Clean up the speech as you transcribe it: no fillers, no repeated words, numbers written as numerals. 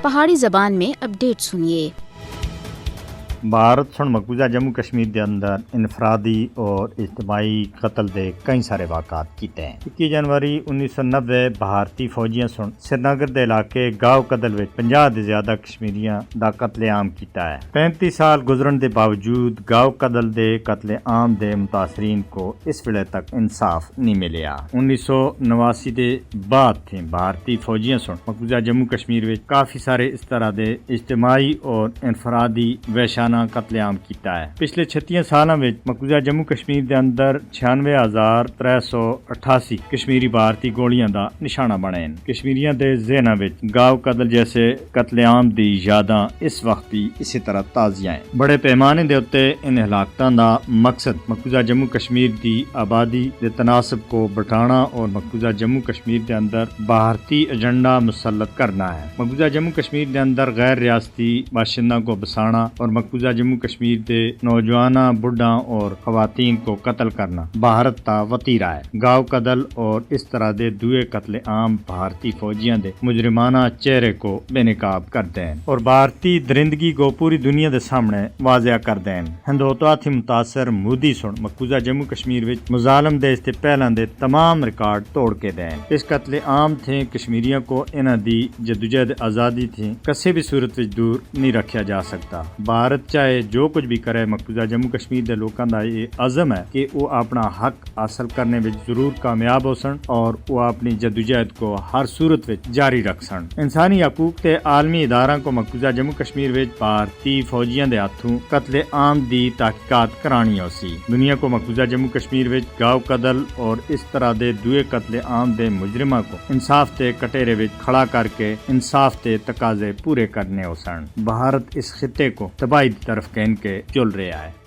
پہاڑی زبان میں اپڈیٹ سنیے۔ بھارت سن مقبوضہ جموں کشمیر دے اندر انفرادی اور اجتماعی قتل دے کئی سارے واقعات کیتے ہیں۔ 21 جنوری 1990 بھارتی فوجیاں سن سری نگر دے علاقے گاؤں قدل وچ 50 دے زیادہ کشمیریاں دا قتل عام کیتا ہے۔ 35 سال گزرن دے باوجود گاؤں قدل دے قتل عام دے متاثرین کو اس ویلے تک انصاف نہیں ملیا۔ 1989 دے بعد تھے بھارتی فوجیاں سن مقبوضہ جموں کشمیر وچ کافی سارے اس طرح دے اجتماعی اور انفرادی وحشانہ قتل عام کیتا ہے۔ پچھلے 36 سالاں وچ مقبوضہ جموں کشمیر دے اندر 96,388 کشمیری بھارتی گولیاں دا نشانہ بنے ہیں۔ کشمیریاں دے ذہناں وچ گاؤں قتل جیسے قتل عام دی یاداں اس وقت بھی اسی طرح تازیاں ہیں۔ بڑے پیمانے دے اتے ان ہلاکتاں دا مقصد مقبوضہ جموں کشمیر دی آبادی دے تناسب کو بٹھانا اور مقبوضہ جموں کشمیر دے اندر بھارتی ایجنڈا مسلط کرنا ہے۔ مقبوضہ جموں کشمیر دے اندر غیر ریاستی باشندوں کو بسانا اور مقبوضہ جموں کشمیر دے نوجواناں، بڑھاں اور خواتین کو قتل کرنا بھارت دا وطیرہ ہے۔ گاؤں قتل اور اس طرح دے دوئے قتل عام بھارتی فوجیاں دے مجرمانہ چہرے کو بے نقاب کرتے ہیں اور بھارتی درندگی کو پوری دنیا دے سامنے واضح کرتے ہیں۔ ہندوتوا تھی متاثر مودی سن مقبوضہ جموں کشمیر وچ مظالم دے اس تے پہلاں دے تمام ریکارڈ توڑ کے دیں۔ اس قتل عام تھے کشمیریوں کو انہاں دی جدوجہد آزادی تھی کسی بھی صورت وچ دور نہیں رکھیا جا سکتا۔ بھارت چاہے جو کچھ بھی کرے مقبوضہ جموں کشمیر دے لوکاں دا یہ عزم ہے کہ وہ اپنا حق حاصل کرنے وچ ضرور کامیاب ہو سن اور وہ اپنی جدوجہد کو ہر صورت وچ جاری رکھ سن۔ انسانی حقوق تے عالمی اداراں کو مقبوضہ جموں کشمیر وچ بھارتی فوجیاں دے ہاتھوں قتل عام دی تحقیقات کرانی ہو سی۔ دنیا کو مقبوضہ جموں کشمیر وچ گاؤں قتل اور اس طرح دے دوئے قتل عام دے مجرماں کو انصاف تے کٹہرے وچ کھڑا کر کے انصاف تے تقاضے پورے کرنے ہو سن۔ بھارت اس خطے کو تباہی کی طرف کہن کے چل رہا ہے۔